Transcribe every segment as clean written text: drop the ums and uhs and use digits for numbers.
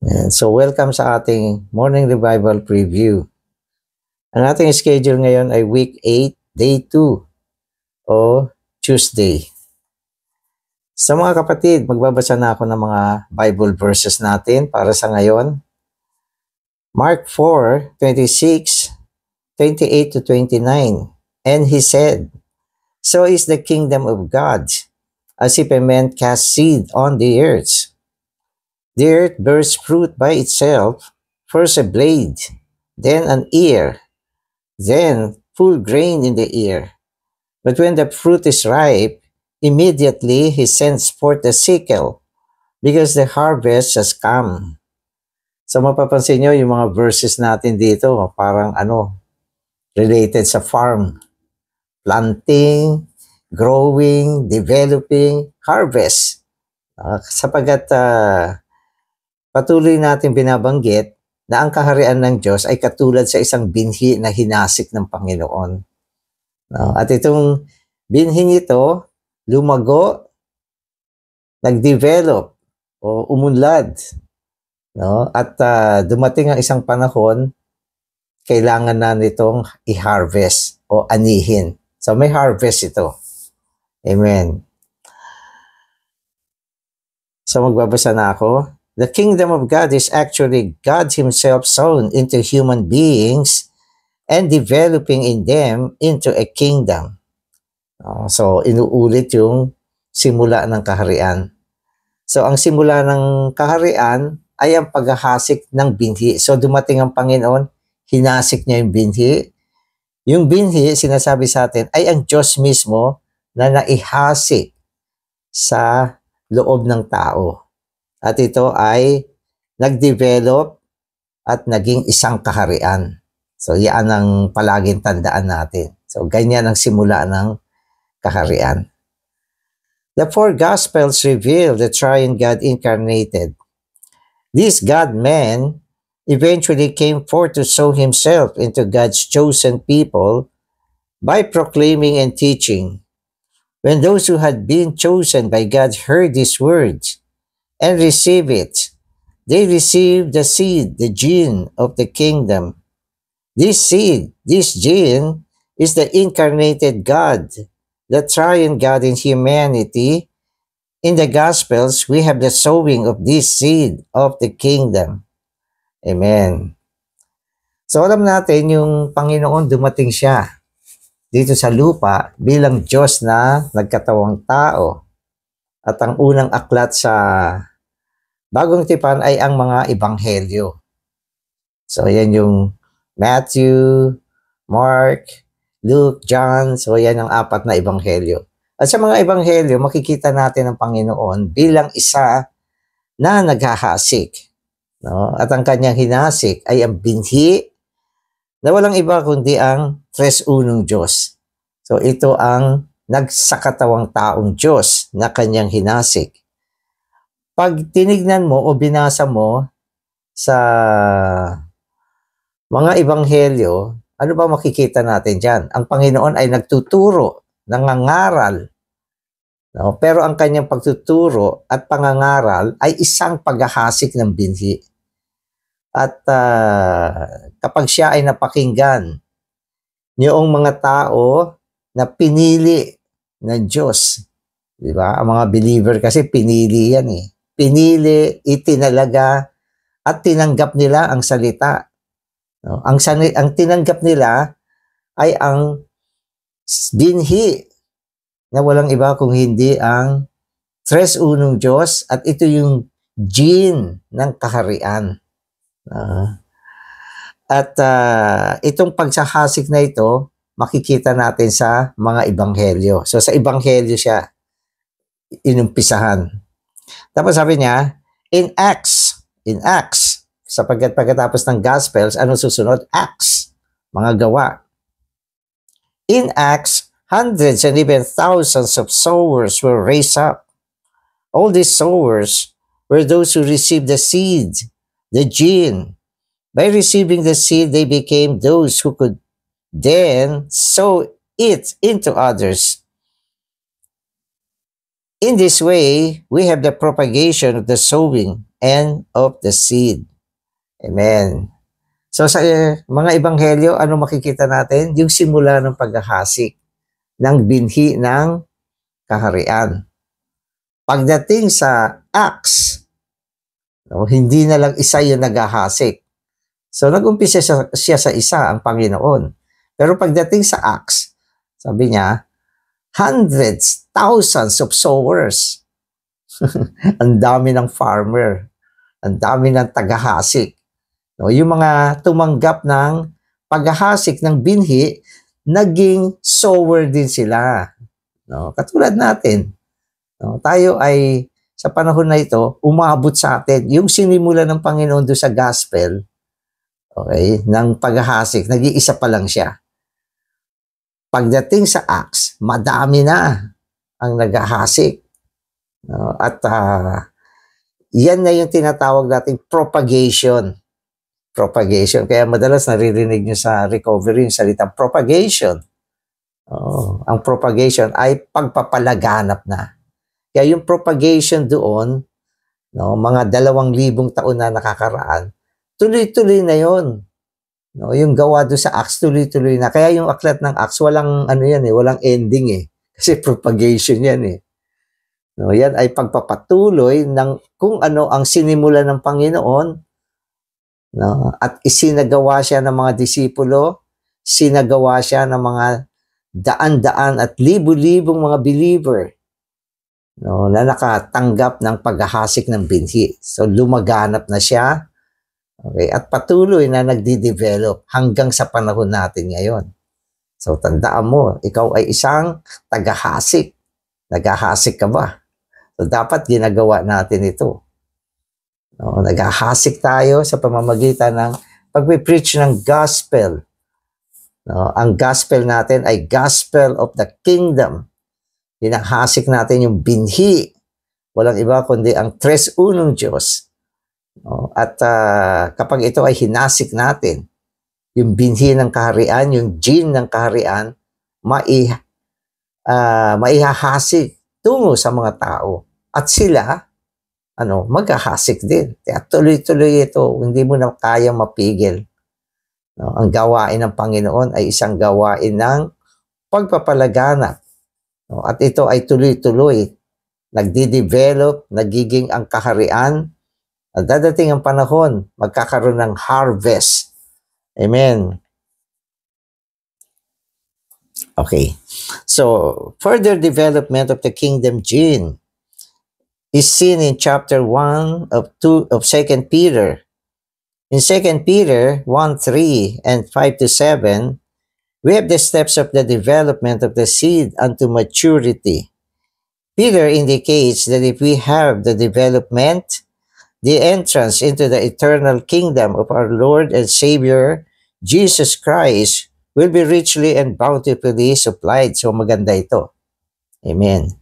And so welcome sa ating Morning Revival Preview. Ang ating schedule ngayon ay Week 8, Day 2 o Tuesday. Sa mga kapatid, magbabasa na ako ng mga Bible verses natin para sa ngayon. Mark 4:26, 28 to 29. And he said, "So is the kingdom of God, as if a man cast seed on the earth. The earth bears fruit by itself, first a blade, then an ear, then full grain in the ear. But when the fruit is ripe, immediately he sends forth the sickle, because the harvest has come." So mapapansin nyo yung mga verses natin dito, parang related sa farm. Planting, growing, developing, harvest. Sapagat patuloy natin binabanggit na ang kaharian ng Diyos ay katulad sa isang binhi na hinasik ng Panginoon. At itong binhi nito, lumago, nag-develop o umunlad. At dumating ang isang panahon, kailangan na nitong i-harvest o anihin. So may harvest ito. Amen. So magbabasa na ako. The kingdom of God is actually God Himself sown into human beings and developing in them into a kingdom. So inuulit yung simula ng kaharian. So ang simula ng kaharian ay ang paghahasik ng binhi. So dumating ang Panginoon, hinasik niya yung binhi. Yung binhi, sinasabi sa atin, ay ang Diyos mismo na naihasik sa loob ng tao. At ito ay nag-develop at naging isang kaharian. So yan ang palaging tandaan natin. So ganyan ang simula ng kaharian. The four Gospels reveal the Triune God incarnated. This God-man eventually came forth to sow himself into God's chosen people by proclaiming and teaching. When those who had been chosen by God heard these words and received it, they received the seed, the gene of the kingdom. This seed, this gene, is the incarnated God, the triune God in humanity. In the Gospels, we have the sowing of this seed of the kingdom. Amen. So alam natin yung Panginoon dumating siya dito sa lupa bilang Diyos na nagkatawang tao. At ang unang aklat sa Bagong Tipan ay ang mga ebanghelyo. So yan yung Matthew, Mark, Luke, John. So yan ang apat na ebanghelyo. At sa mga ebanghelyo, makikita natin ang Panginoon bilang isa na naghahasik. At ang kanyang hinasik ay ang binhi na walang iba kundi ang Tres Unong Diyos. So ito ang nagsakatawang taong Diyos na kanyang hinasik. Pag tinignan mo o binasa mo sa mga ebanghelyo, ano ba makikita natin dyan? Ang Panginoon ay nagtuturo, nangangaral. Pero ang kanyang pagtuturo at pangangaral ay isang paghahasik ng binhi. At kapag siya ay napakinggan, yung mga tao na pinili ng Diyos, di ba? Ang mga believer kasi pinili yan eh. Pinili, itinalaga, at tinanggap nila ang salita. Ang tinanggap nila ay ang binhi na walang iba kung hindi ang Tres Unong Diyos, at ito yung gene ng kaharian. Itong pagsahasik na ito, makikita natin sa mga ebanghelyo. So sa ebanghelyo siya inumpisahan. Tapos sabi niya, in Acts, sapagkat pagkatapos ng Gospels, ano susunod? Acts, mga gawa. In Acts, hundreds and even thousands of sowers were raised up. All these sowers were those who received the seed, the gene. By receiving the seed, they became those who could then sow it into others. In this way, we have the propagation of the sowing and of the seed. Amen. So sa mga ebanghelyo, ano makikita natin? Yung simula ng paghahasik ng binhi ng kaharian. Pagdating sa Acts, no, hindi na lang isa yung naghahasik. So nag-umpisa siya sa isa, ang Panginoon. Pero pagdating sa Acts, sabi niya, hundreds, thousands of sowers. Ang dami ng farmer. Ang dami ng tagahasik. No, yung mga tumanggap ng paghahasik ng binhi, naging sower din sila. No, katulad natin. No, tayo ay, sa panahon na ito, umabot sa atin. Yung sinimula ng Panginoon doon sa gospel, okay, ng paghahasik, nag-iisa pa lang siya. Pagdating sa Acts, madami na ang naghahasik. No, at yan na yung tinatawag nating propagation. Propagation. Kaya madalas naririnig nyo sa recovery yung salitang propagation. Ang propagation ay pagpapalaganap na. Kaya yung propagation doon, no, mga 2,000 taon na nakakaraan, tuloy-tuloy na yon. No, yung gawa doon sa Acts, tuloy-tuloy na. Kaya yung aklat ng Acts, walang ano yan walang ending Kasi propagation yan No, yan ay pagpapatuloy ng kung ano ang sinimula ng Panginoon, no, at isinagawa siya ng mga disipulo, sinagawa siya ng mga daan-daan at libu-libong mga believer, no, na nakatanggap ng paghahasik ng binhi. So lumaganap na siya, okay, at patuloy na nagdi-develop hanggang sa panahon natin ngayon. So tandaan mo, ikaw ay isang tagahasik. Naghahasik ka ba? So dapat ginagawa natin ito. No, naghahasik tayo sa pamamagitan ng pagpe-preach ng gospel. No, ang gospel natin ay gospel of the kingdom. Hinahasik natin yung binhi. Walang iba kundi ang tres unong Diyos. No, at kapag ito ay hinasik natin, yung binhi ng kaharian, yung gene ng kaharian, maihahasik tungo sa mga tao. At sila, maghahasik din. Kaya tuloy-tuloy ito, hindi mo na kayang mapigil. No, ang gawain ng Panginoon ay isang gawain ng pagpapalaganap. No, at ito ay tuloy-tuloy. Nagdi-develop, nagiging ang kaharian. At dadating ang panahon, magkakaroon ng harvest. Amen. Okay. So, further development of the kingdom gene is seen in chapter 1 of 2 of 2 Peter. In 2 Peter 1:3 and 5-7, we have the steps of the development of the seed unto maturity. Peter indicates that if we have the development, the entrance into the eternal kingdom of our Lord and Savior, Jesus Christ, will be richly and bountifully supplied. So maganda ito. Amen.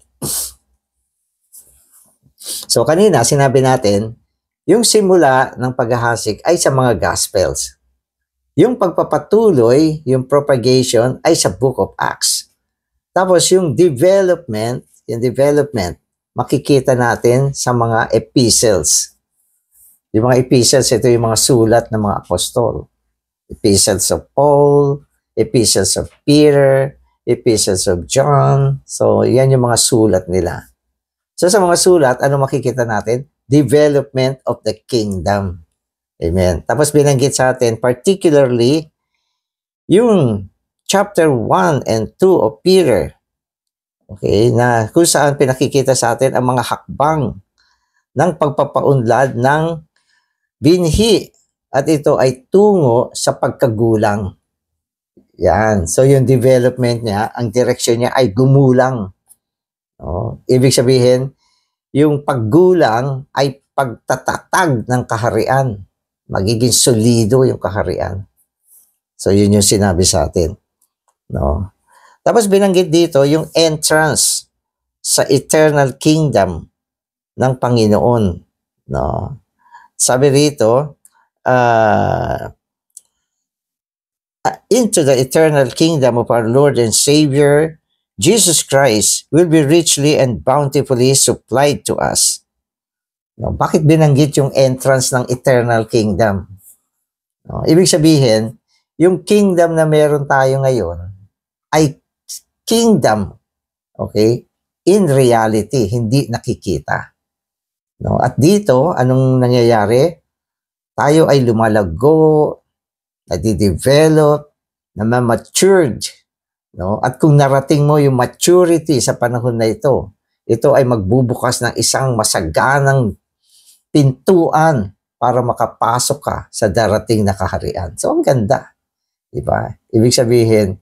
So kanina, sinabi natin, yung simula ng paghahasik ay sa mga Gospels. Yung pagpapatuloy, yung propagation ay sa Book of Acts. Tapos yung development, makikita natin sa mga epistles. Yung mga epistles, ito yung mga sulat ng mga apostol. Epistles of Paul, epistles of Peter, epistles of John. So, yan yung mga sulat nila. So, sa mga sulat, ano makikita natin? Development of the kingdom. Amen. Tapos binanggit sa atin, particularly, yung chapter 1 and 2 of Peter. Okay, na kung saan pinakikita sa atin ang mga hakbang ng pagpapaunlad ng binhi. At ito ay tungo sa pagkagulang. Yan. So, yung development niya, ang direksyon niya ay gumulang. Ibig sabihin, yung paggulang ay pagtatatag ng kaharian. Magiging solido yung kaharian. So, yun yung sinabi sa atin. No? Tapos binanggit dito yung entrance sa eternal kingdom ng Panginoon. No? Sabi rito, into the eternal kingdom of our Lord and Savior, Jesus Christ, will be richly and bountifully supplied to us. No, bakit binanggit yung entrance ng eternal kingdom? No, ibig sabihin, yung kingdom na meron tayo ngayon ay kingdom, okay, in reality, hindi nakikita. No, at dito, anong nangyayari? Tayo ay lumalago, nadidevelop, namamatured. No? At kung narating mo yung maturity sa panahon na ito ay magbubukas ng isang masaganang pintuan para makapasok ka sa darating na kaharian. So, ang ganda. Diba? Ibig sabihin,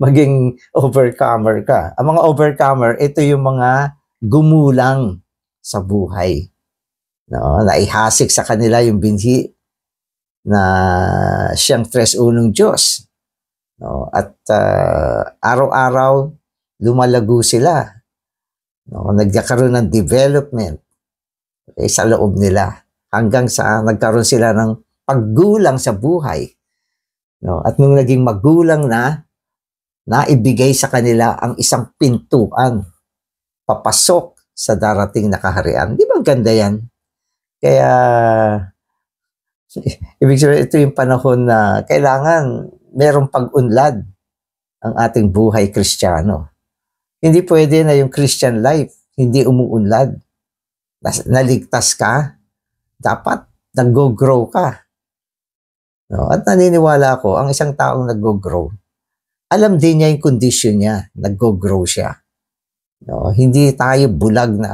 maging overcomer ka. Ang mga overcomer, ito yung mga gumulang sa buhay. No? Naihasik sa kanila yung binhi na siyang 3-1 Diyos. No? At araw-araw, lumalago sila. No? Nagkakaroon ng development sa loob nila hanggang sa nagkaroon sila ng paggulang sa buhay. No? At nung naging magulang na, naibigay sa kanila ang isang pintuan papasok sa darating na kaharian. Di ba ganda yan? Kaya, ibig sabihin, ito yung panahon na kailangan merong pag-unlad ang ating buhay Kristiyano. Hindi pwede na yung Christian life hindi umuunlad. Naligtas ka, dapat nag-grow ka. No? At naniniwala ako, ang isang taong nag-grow, alam din niya yung condition niya, nag-grow siya. No? Hindi tayo bulag na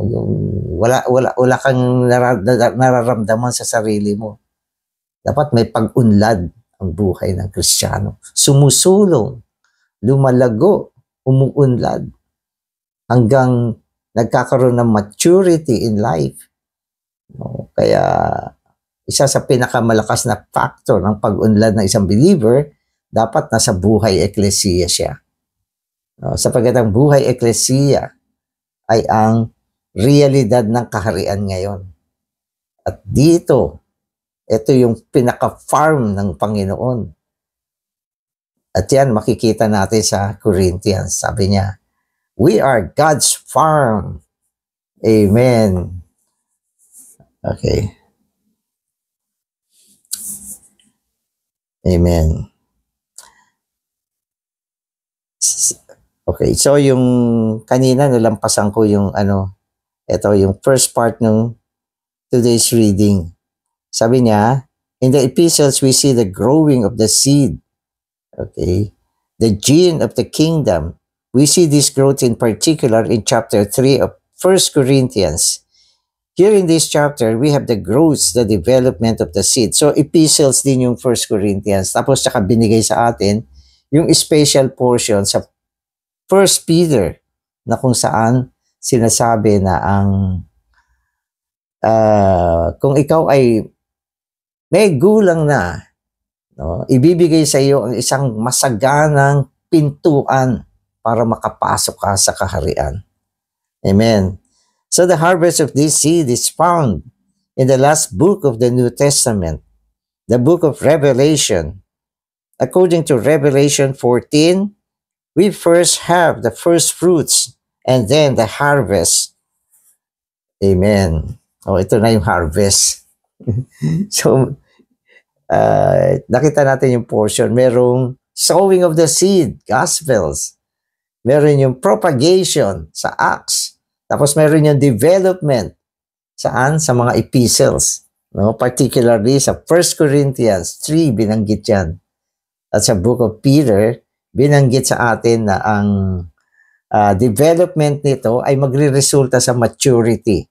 yung wala kang nararamdaman sa sarili mo. Dapat may pag-unlad ang buhay ng Kristiyano. Sumusulong, lumalago, umuunlad hanggang nagkakaroon ng maturity in life. No? Kaya isa sa pinakamalakas na factor ng pag-unlad ng isang believer, dapat nasa buhay eklesiya siya. No? Sapagkat ang buhay eklesiya ay ang realidad ng kaharian ngayon. At dito, ito yung pinaka-farm ng Panginoon. At yan, makikita natin sa Corinthians. Sabi niya, we are God's farm. Amen. Okay. Amen. Okay, so yung kanina nalampasan ko yung ito yung first part ng today's reading. Sabi niya, in the epistles we see the growing of the seed. Okay? The gene of the kingdom. We see this growth in particular in chapter 3 of 1 Corinthians. Here in this chapter, we have the growth, the development of the seed. So, epistles din yung 1 Corinthians. Tapos, saka binigay sa atin yung special portion sa 1 Peter na kung saan sinasabi na ang kung ikaw ay may gulang na, no, ibibigay sa iyo ang isang masaganang pintuan para makapasok ka sa kaharian. Amen. So the harvest of this seed is found in the last book of the New Testament, the book of Revelation. According to Revelation 14, we first have the first fruits and then the harvest. Amen. Ito na yung harvest. So, nakita natin yung portion. Merong sowing of the seed, Gospels. Meron yung propagation sa Acts. Tapos meron yung development. Saan? Sa mga epistles. No? Particularly sa 1 Corinthians 3, binanggit yan. At sa book of Peter, binanggit sa atin na ang development nito ay magre-resulta sa maturity.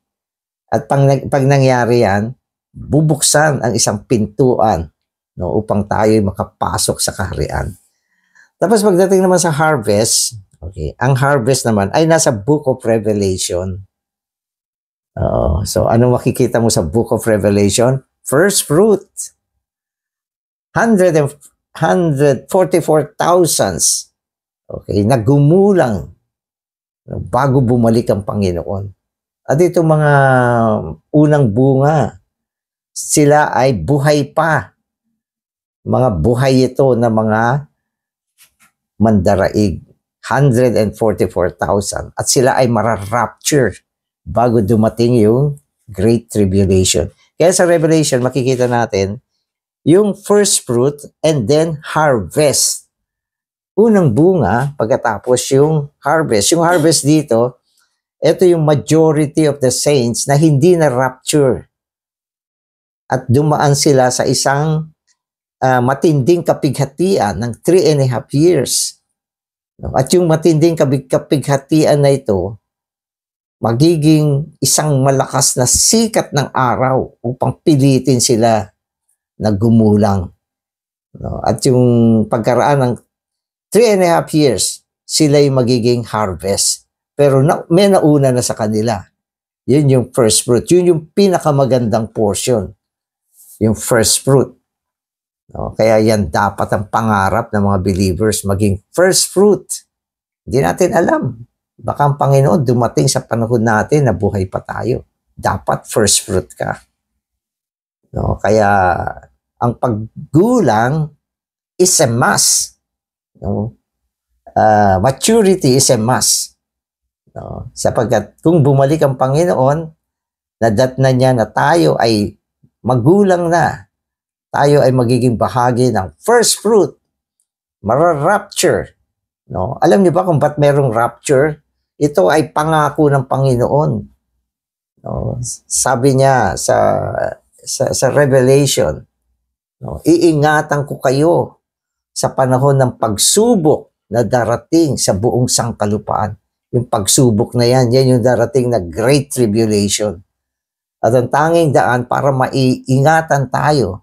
At pag nangyari yan, bubuksan ang isang pintuan, no, upang tayo makapasok sa kaharian. Tapos pagdating naman sa harvest, okay, ang harvest naman ay nasa book of Revelation. So anong makikita mo sa book of Revelation? First fruit. 144,000. Okay, nagumulang bago bumalik ang Panginoon. At itong mga unang bunga, sila ay buhay pa. Mga buhay ito na mga mandaraig. 144,000. At sila ay mararapture bago dumating yung Great Tribulation. Kaya sa Revelation, makikita natin yung first fruit and then harvest. Unang bunga, pagkatapos yung harvest. Yung harvest dito, ito yung majority of the saints na hindi na rapture. At dumaan sila sa isang matinding kapighatian ng 3.5 years. At yung matinding kapighatian na ito, magiging isang malakas na sikat ng araw upang pilitin sila na gumulang. At yung pagkaraan ng 3.5 years, sila yung magiging harvest. Pero may nauna na sa kanila. Yun yung first fruit. Yun yung pinakamagandang portion. Yung first fruit. Kaya yan dapat ang pangarap ng mga believers, maging first fruit. Hindi natin alam. Baka ang Panginoon dumating sa panahon natin na buhay pa tayo. Dapat first fruit ka. Kaya ang paggulang is a must. Maturity is a must. Sapagkat kung bumalik ang Panginoon, nadatnan niya na tayo ay magulang na. Tayo ay magiging bahagi ng first fruit. Mara-rapture. Alam niyo ba kung ba't merong rapture? Ito ay pangako ng Panginoon. Sabi niya sa Revelation, iingatan ko kayo sa panahon ng pagsubok na darating sa buong sangkalupaan. Yung pagsubok na yan yung darating na Great Tribulation. At ang tanging daan para maiingatan tayo,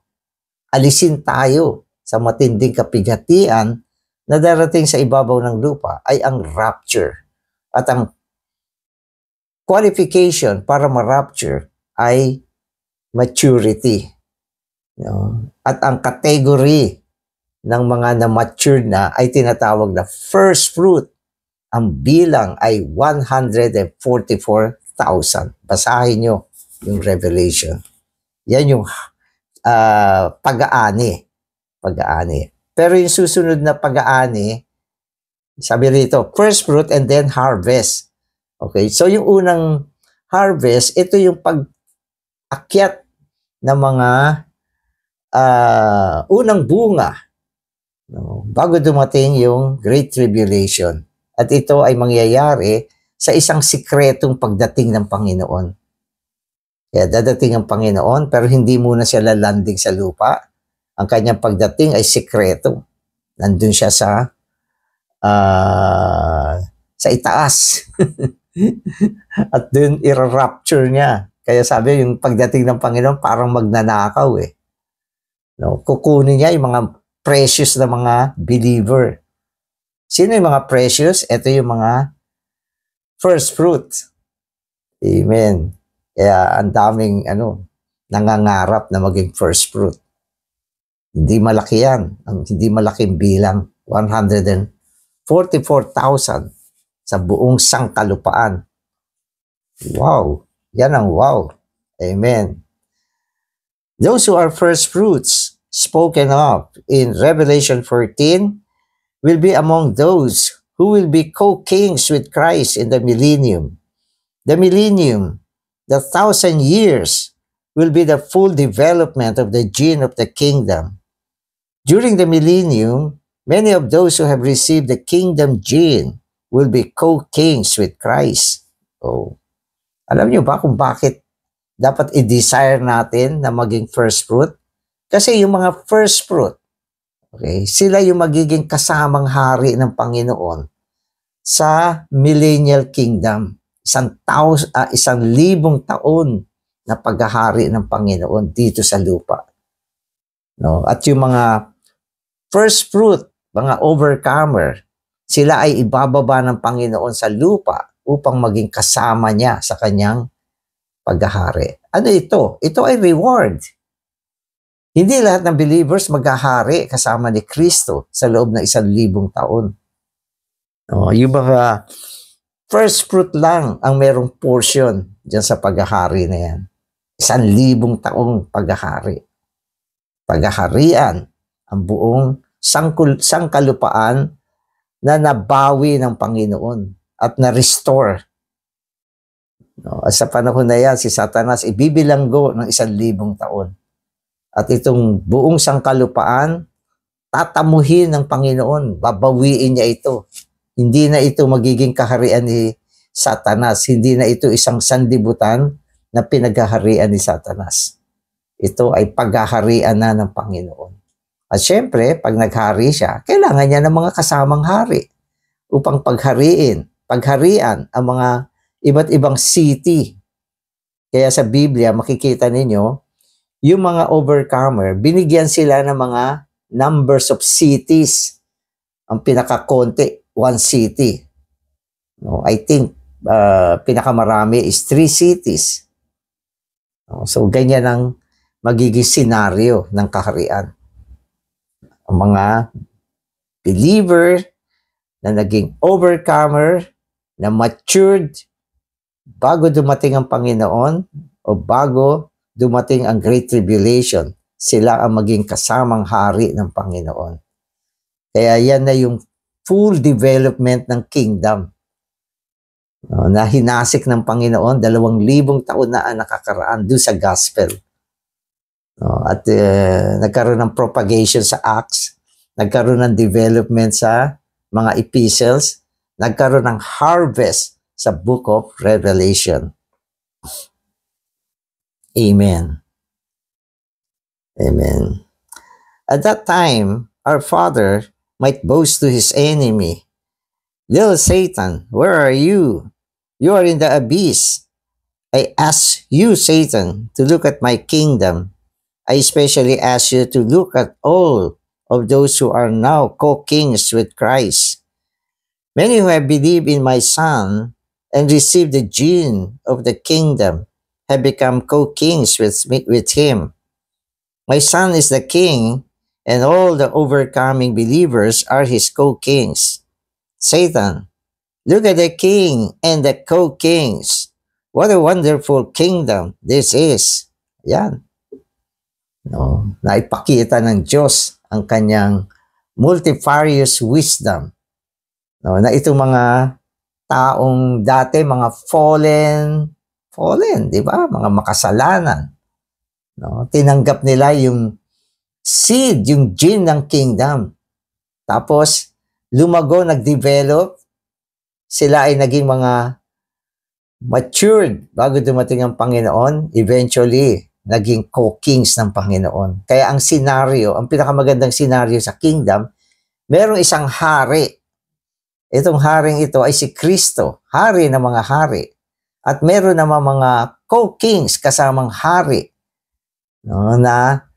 alisin tayo sa matinding kapighatian na darating sa ibabaw ng lupa ay ang rapture. At ang qualification para ma-rapture ay maturity. At ang category ng mga na-matured na ay tinatawag na first fruit. Ang bilang ay 144,000. Basahin nyo yung Revelation. Yan yung pag-aani. Pero yung susunod na pag-aani, sabi rito, first fruit and then harvest. Okay, so yung unang harvest, ito yung pag-akyat ng mga unang bunga bago dumating yung Great Tribulation. At ito ay mangyayari sa isang sikretong pagdating ng Panginoon. Kaya dadating ang Panginoon pero hindi muna siya lalanding sa lupa. Ang kanyang pagdating ay sikreto. Nandun siya sa itaas. At dun i-rapture niya. Kaya sabi yung pagdating ng Panginoon parang magnanakaw eh. Kukunin niya yung mga precious na mga believer. Sino yung mga precious? Ito yung mga first fruit. Amen. Kaya ang daming nangangarap na maging first fruit. Hindi malaki yan. Hindi malaking bilang. 144,000 sa buong sangkalupaan. Wow. Yan ang wow. Amen. Those who are first fruits spoken of in Revelation 14 will be among those who will be co-kings with Christ in the millennium. The millennium, the 1,000 years, will be the full development of the gene of the kingdom. During the millennium, many of those who have received the kingdom gene will be co-kings with Christ. Oh. Alam niyo ba kung bakit dapat i-desire natin na maging first fruit? Kasi yung mga first fruit, okay, sila yung magiging kasamang hari ng Panginoon sa millennial kingdom. 1,000 taon na paghahari ng Panginoon dito sa lupa. At yung mga first fruit, mga overcomer, sila ay ibababa ng Panginoon sa lupa upang maging kasama niya sa kanyang paghahari. Ano ito? Ito ay reward. Hindi lahat ng believers maghahari kasama ni Kristo sa loob ng 1,000 taon. Yung mga first fruit lang ang merong portion dyan sa paghahari na yan. 1,000 taong paghahari. Paghaharian ang buong sangkalupaan na nabawi ng Panginoon at na-restore. No? At sa panahon na yan, si Satanas ibibilanggo ng 1,000 taon. At itong buong sangkalupaan, tatamuhin ng Panginoon, babawiin niya ito. Hindi na ito magiging kaharian ni Satanas. Hindi na ito isang sandibutan na pinaghaharian ni Satanas. Ito ay paghaharian na ng Panginoon. At syempre, pag naghari siya, kailangan niya ng mga kasamang hari upang pagharian ang mga iba't ibang city. Kaya sa Biblia, makikita ninyo, yung mga overcomer, binigyan sila ng mga numbers of cities. Ang pinakakonti, 1 city. No, I think pinakamarami is 3 cities. No, so ganyan ang magiging senaryo ng kaharian. Ang mga believer na naging overcomer, na matured bago dumating ang Panginoon o bago dumating ang Great Tribulation, sila ang maging kasamang hari ng Panginoon. Kaya yan na yung full development ng kingdom. Na hinasik ng Panginoon, 2,000 taon na ang nakakaraan doon sa gospel. At nagkaroon ng propagation sa Acts, nagkaroon ng development sa mga epistles, nagkaroon ng harvest sa Book of Revelation. Amen. Amen. At that time, our Father might boast to his enemy, "Little Satan, where are you? You are in the abyss. I ask you, Satan, to look at my kingdom. I especially ask you to look at all of those who are now co-kings with Christ. Many who have believed in my Son and received the gene of the kingdom have become co-kings with him. My Son is the king, and all the overcoming believers are his co-kings. Satan, look at the king and the co-kings. What a wonderful kingdom this is." Yan. No, naipakita ng Diyos ang kanyang multifarious wisdom. No, na itong mga taong dati, mga fallen, di ba? Mga makasalanan. No, tinanggap nila yung seed, yung gene ng kingdom. Tapos, lumago, nag-develop. Sila ay naging mga matured bago dumating ang Panginoon. Eventually, naging co-kings ng Panginoon. Kaya ang senaryo, ang pinakamagandang senaryo sa kingdom, merong isang hari. Itong haring ito ay si Kristo, hari ng mga hari. At meron naman mga co-kings kasamang hari, no, na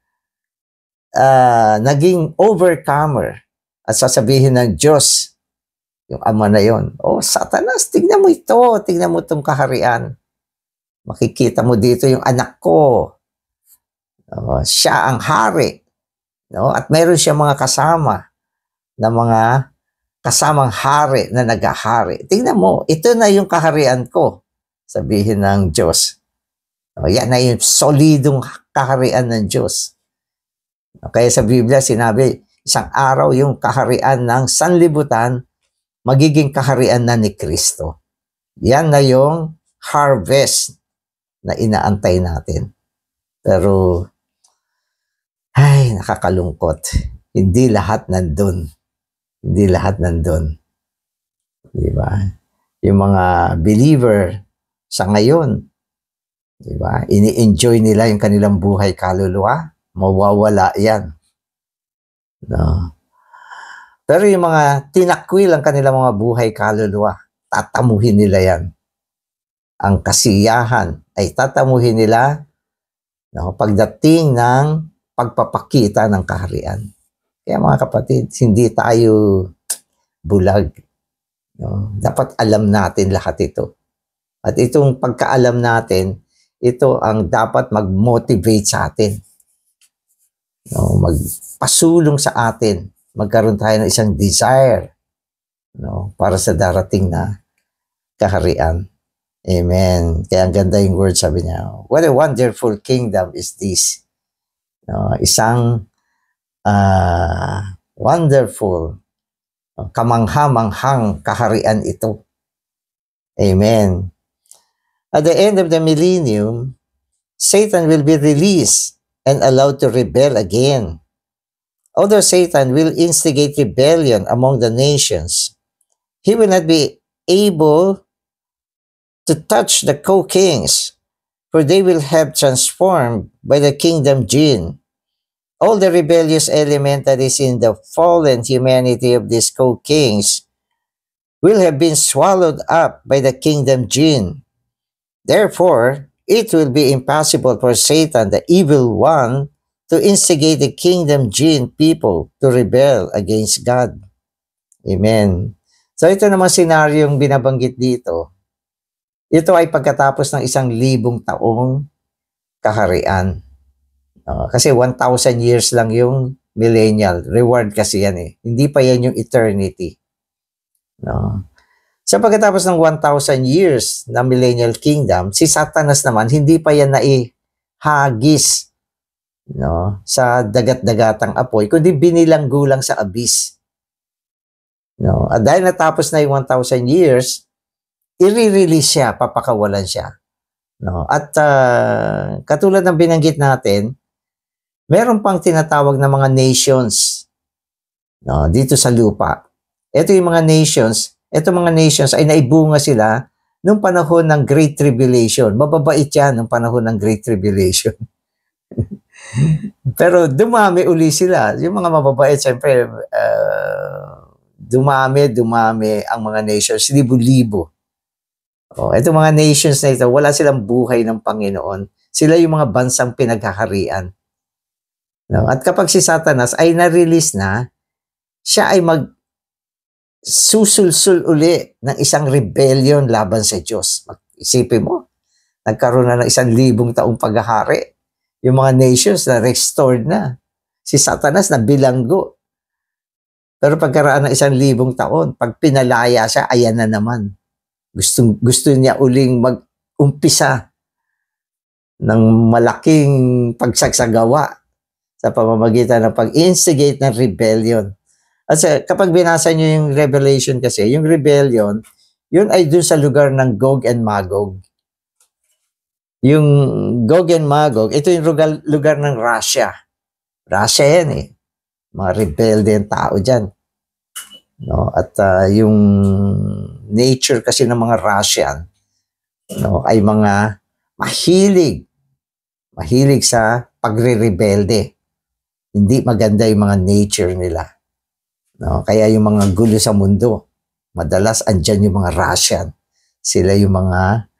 naging overcomer. At sasabihin ng Diyos, yung ama na yon, "Oh, Satanas, tignan mo ito, tignan mo itong kaharian. Makikita mo dito yung anak ko. Siya ang hari." No? At meron siya mga kasama na mga kasamang hari na nagahari. Tingnan mo, ito na yung kaharian ko, sabihin ng Diyos. Yan na yung solidong kaharian ng Diyos. Kaya sa Biblia sinabi, isang araw yung kaharian ng sanlibutan, magiging kaharian na ni Kristo. Yan na yung harvest na inaantay natin. Pero, ay, nakakalungkot. Hindi lahat nandun. Hindi lahat nandun. Di ba? Yung mga believer sa ngayon, di ba? Ini-enjoy nila yung kanilang buhay kaluluwa. Mawawala yan. No? Pero yung mga tinakwil ang kanilang mga buhay kaluluwa, tatamuhin nila yan. Ang kasiyahan ay tatamuhin nila, no, pagdating ng pagpapakita ng kaharian. Kaya mga kapatid, hindi tayo bulag. No? Dapat alam natin lahat ito. At itong pagkaalam natin, ito ang dapat mag-motivate sa atin. No? Magpasulong sa atin. Magkaroon tayo ng isang desire, no, para sa darating na kaharian. Amen. Kaya ang ganda yung word, sabi niya, what a wonderful kingdom is this. No, isang wonderful, kamangha-manghang kaharian ito. Amen. At the end of the millennium, Satan will be released and allowed to rebel again. Although Satan will instigate rebellion among the nations, he will not be able to touch the co-kings, for they will have transformed by the kingdom gene. All the rebellious element that is in the fallen humanity of these co-kings will have been swallowed up by the kingdom gene. Therefore, it will be impossible for Satan, the evil one, to instigate the kingdom gene people to rebel against God. Amen. So ito naman senaryong binabanggit dito. Ito ay pagkatapos ng 1,000 taong kaharian. Kasi 1,000 years lang yung millennial. Reward kasi yan eh. Hindi pa yan yung eternity. No? So pagkatapos ng 1,000 years na millennial kingdom, si Satanas naman, hindi pa yan naihagis, no, sa dagat-dagatang apoy, kundi binilanggo lang sa abyss. No? At dahil natapos na yung 1,000 years, i-release siya, papakawalan siya. No? At katulad ng binanggit natin, meron pang tinatawag na mga nations, no, dito sa lupa. Ito yung mga nations. Ito mga nations ay naibunga sila nung panahon ng Great Tribulation. Mababait yan nung panahon ng Great Tribulation. Pero dumami uli sila. Yung mga mababait, siyempre, dumami ang mga nations. Libo-libo. Itong mga nations na ito, wala silang buhay ng Panginoon. Sila yung mga bansang pinaghaharian. No? At kapag si Satanas ay na-release na, siya ay susulsul uli ng isang rebellion laban sa Diyos. Isipin mo, nagkaroon na ng 1,000 taong paghahari. Yung mga nations na restored na. Si Satanas na bilanggo. Pero pagkaraan ng 1,000 taon, pag pinalaya siya, ayan na naman. Gusto niya uling mag-umpisa ng malaking pagsagsagawa sa pamamagitan ng pag-instigate ng rebellion. At kapag binasa nyo yung Revelation kasi, yung rebellion, yun ay dun sa lugar ng Gog and Magog. Yung Gog and Magog, ito yung lugar ng Russia. Russia yan eh. Mga rebelde yung tao dyan. No? At yung nature kasi ng mga Russian, no, ay mga mahilig sa pagre-rebelde. Hindi maganda yung mga nature nila. No? Kaya yung mga gulo sa mundo, madalas andyan yung mga Russian. Sila yung mga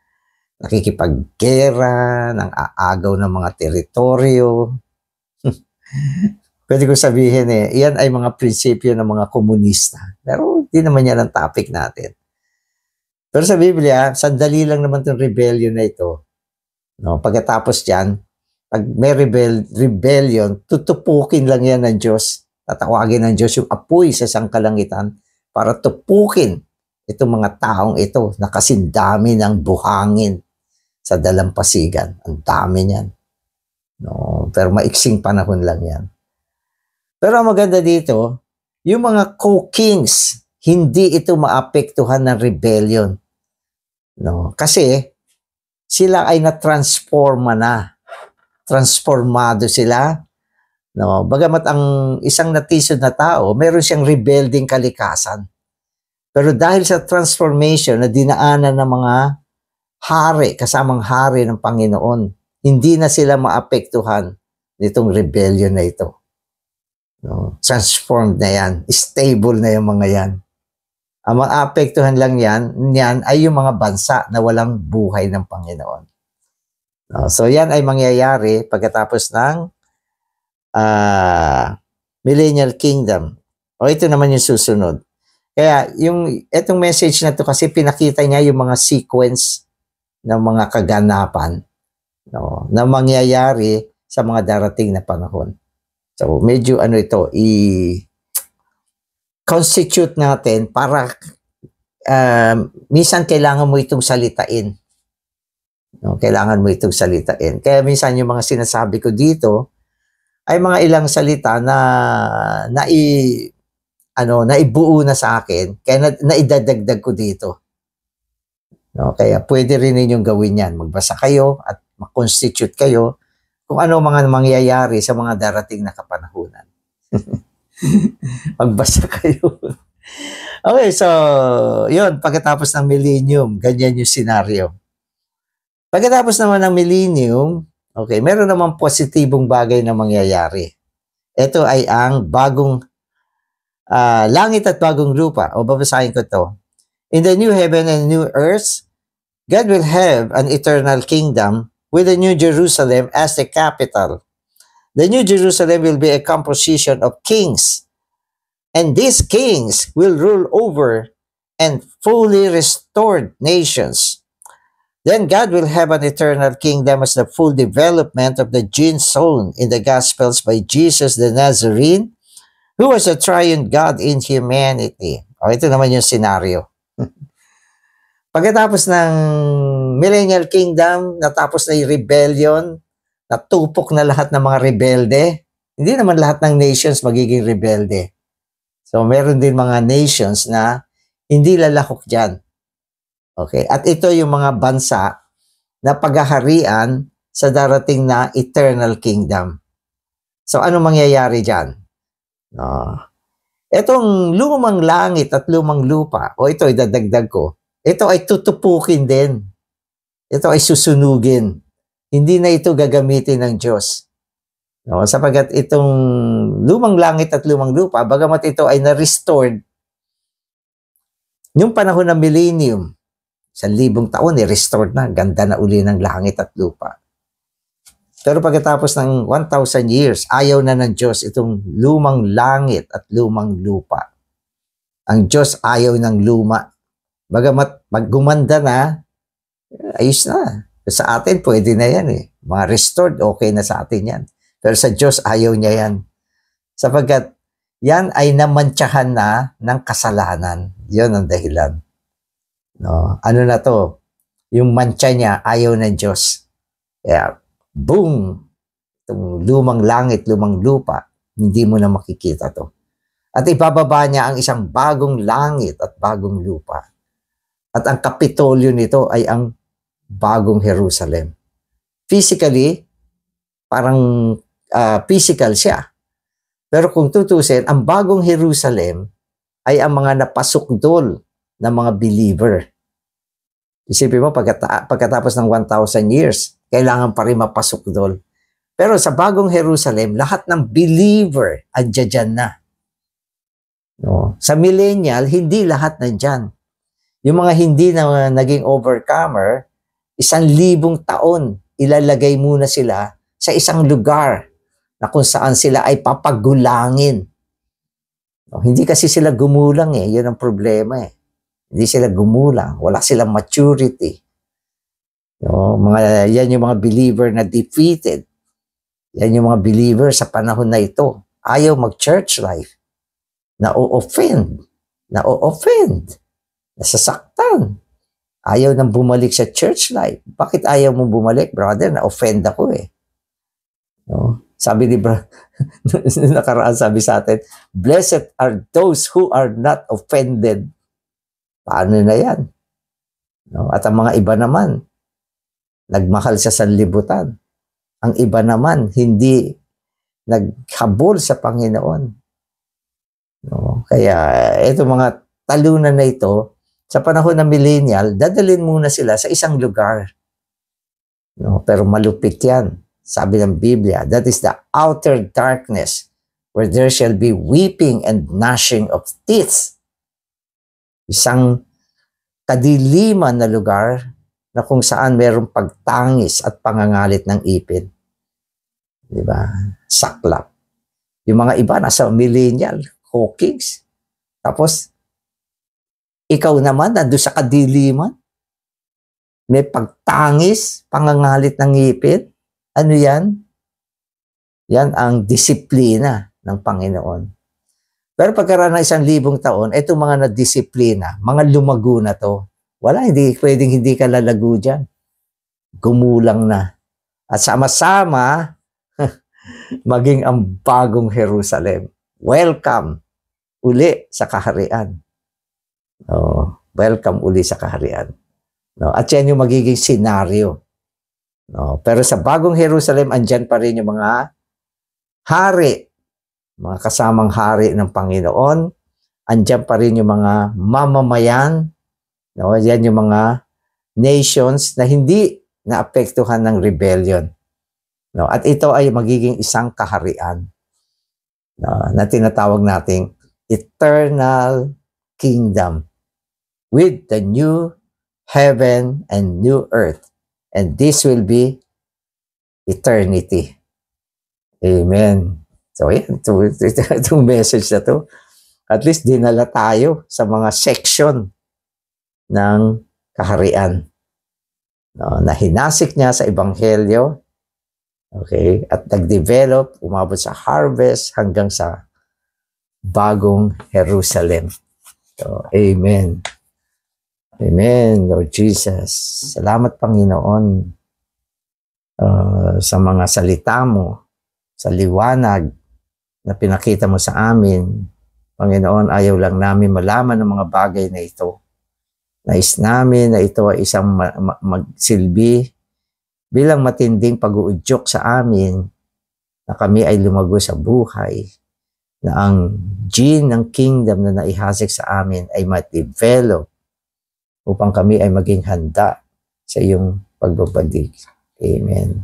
nakikipaggera, nang aagaw ng mga teritoryo. Pwede ko sabihin iyan ay mga prinsipyo ng mga komunista. Pero hindi naman yan ang topic natin. Pero sa Biblia, sandali lang naman itong rebellion na ito. No? Pagkatapos dyan, pag may rebellion, tutupukin lang yan ng Diyos. Tatawagin ng Diyos yung apoy sa sangkalangitan para tupukin itong mga taong ito na kasindami ng buhangin sa dalampasigan. Ang dami niyan. No? Pero maiksing panahon lang yan. Pero ang maganda dito, yung mga co-kings, hindi ito maapektuhan ng rebellion. No? Kasi sila ay transformado sila. No? Bagamat ang isang natisod na tao, meron siyang rebelding kalikasan. Pero dahil sa transformation na dinaanan ng mga hari, kasamang hari ng Panginoon, hindi na sila maapektuhan nitong rebellion na ito. No? Transformed na yan. Stable na yung mga yan. Ang maapektuhan lang yan ay yung mga bansa na walang buhay ng Panginoon. No? So yan ay mangyayari pagkatapos ng Millennial Kingdom. O ito naman yung susunod. Kaya itong message na to kasi pinakita niya yung mga sequence ng mga kaganapan, no, na mangyayari sa mga darating na panahon. So medyo ito, i-constitute natin para minsan kailangan mo itong salitain. No, kailangan mo itong salitain. Kaya minsan yung mga sinasabi ko dito ay mga ilang salita na naibuo na sa akin, kaya naidadagdag ko dito. No? Kaya pwede rin ninyong gawin yan. Magbasa kayo at mag-constitute kayo kung ano mga mangyayari sa mga darating na kapanahunan. Magbasa kayo. Okay, so, yun, pagkatapos ng millennium, ganyan yung scenario. Pagkatapos naman ng millennium, okay, meron naman positibong bagay na mangyayari. Ito ay ang bagong langit at bagong lupa. O babasahin ko to. In the new heaven and new earth, God will have an eternal kingdom with the New Jerusalem as the capital. The New Jerusalem will be a composition of kings, and these kings will rule over and fully restored nations. Then God will have an eternal kingdom as the full development of the gene sown in the Gospels by Jesus the Nazarene, who was a triune God in humanity. O, ito naman yung scenario. Pagkatapos ng Millennial Kingdom, natapos na yung rebellion, natupok na lahat ng mga rebelde. Hindi naman lahat ng nations magiging rebelde. So, meron din mga nations na hindi lalahok dyan. Okay? At ito yung mga bansa na paghaharian sa darating na Eternal Kingdom. So, ano mangyayari dyan? Itong lumang langit at lumang lupa, o ito, idadagdag ko, ito ay tutupukin din. Ito ay susunugin. Hindi na ito gagamitin ng Diyos. No? Sapagkat itong lumang langit at lumang lupa, bagamat ito ay na-restored, yung panahon ng millennium, 1,000 taon, restored na. Ganda na uli ng langit at lupa. Pero pagkatapos ng 1,000 years, ayaw na ng Diyos itong lumang langit at lumang lupa. Ang Diyos ayaw ng luma. Bagamat maggumanda na, ayos na. Sa atin, pwede na yan eh. Mga restored, okay na sa atin yan. Pero sa Diyos, ayaw niya yan. Sapagkat yan ay namantsahan na ng kasalanan. Yun ang dahilan. No? Ano na to? Yung mantsa niya, ayaw ng Diyos. Kaya, boom! Itong lumang langit, lumang lupa, hindi mo na makikita to. At ibababa niya ang isang bagong langit at bagong lupa. At ang kapitolyo nito ay ang bagong Jerusalem. Physically, parang physical siya. Pero kung tutusin, ang bagong Jerusalem ay ang mga napasukdol na mga believer. Isipin mo, pagkatapos ng 1,000 years, kailangan pa rin mapasukdol. Pero sa bagong Jerusalem, lahat ng believer andyan na. No? Sa millennial, hindi lahat nandyan. Yung mga hindi na naging overcomer, 1,000 taon, ilalagay muna sila sa isang lugar na kung saan sila ay papagulangin. No, hindi kasi sila gumulang eh. Yun ang problema eh. Hindi sila gumulang. Wala silang maturity. No, yan yung mga believer na defeated. Yan yung mga believer sa panahon na ito. Ayaw mag-church life. Na-o-offend. Nasasaktan. Ayaw nang bumalik sa church life. Bakit ayaw mong bumalik, brother? Na-offend ako eh. No? Sabi ni nakaraan sabi sa atin, blessed are those who are not offended. Paano na yan? No? At ang mga iba naman, nagmahal sa sanlibutan. Ang iba naman, hindi naghabol sa Panginoon. No? Kaya ito mga talunan na ito, sa panahon ng millennial, dadalhin muna sila sa isang lugar. No? Pero malupit yan. Sabi ng Biblia, that is the outer darkness where there shall be weeping and gnashing of teeth. Isang kadiliman na lugar na kung saan mayroong pagtangis at pangangalit ng ipin. Diba? Saklap. Yung mga iba nasa millennial, Hawkins. Tapos, ikaw naman, nandun sa kadiliman. May pagtangis, pangangalit ng ngipin. Ano yan? Yan ang disiplina ng Panginoon. Pero pagkaraan ng 1,000 taon, itong mga nadisiplina, mga lumago na to, wala, pwedeng hindi ka lalago dyan. Gumulang na. At sama-sama, maging ang bagong Jerusalem. Welcome uli sa kaharian. Oh, welcome uli sa kaharian. No? At yan yung magiging senaryo. No? Pero sa bagong Jerusalem, andyan pa rin yung mga hari, mga kasamang hari ng Panginoon. Andyan pa rin yung mga mamamayan. No? Yan yung mga nations na hindi naapektuhan ng rebellion. No? At ito ay magiging isang kaharian na tinatawag nating eternal kingdom with the new heaven and new earth. And this will be eternity. Amen. So, yan. Itong message na to, at least dinala tayo sa mga section ng kaharian. No, na hinasik niya sa Ebanghelyo. Okay? At nag-develop, umabot sa harvest hanggang sa bagong Jerusalem. So, amen. Amen, Lord Jesus. Salamat, Panginoon, sa mga salita mo, sa liwanag na pinakita mo sa amin. Panginoon, ayaw lang namin malaman ng mga bagay na ito. Nais namin na ito ay isang magsilbi bilang matinding pag-uudyok sa amin na kami ay lumago sa buhay, na ang gene ng kingdom na naihasik sa amin ay ma-develop upang kami ay maging handa sa iyong pagbabalik. Amen.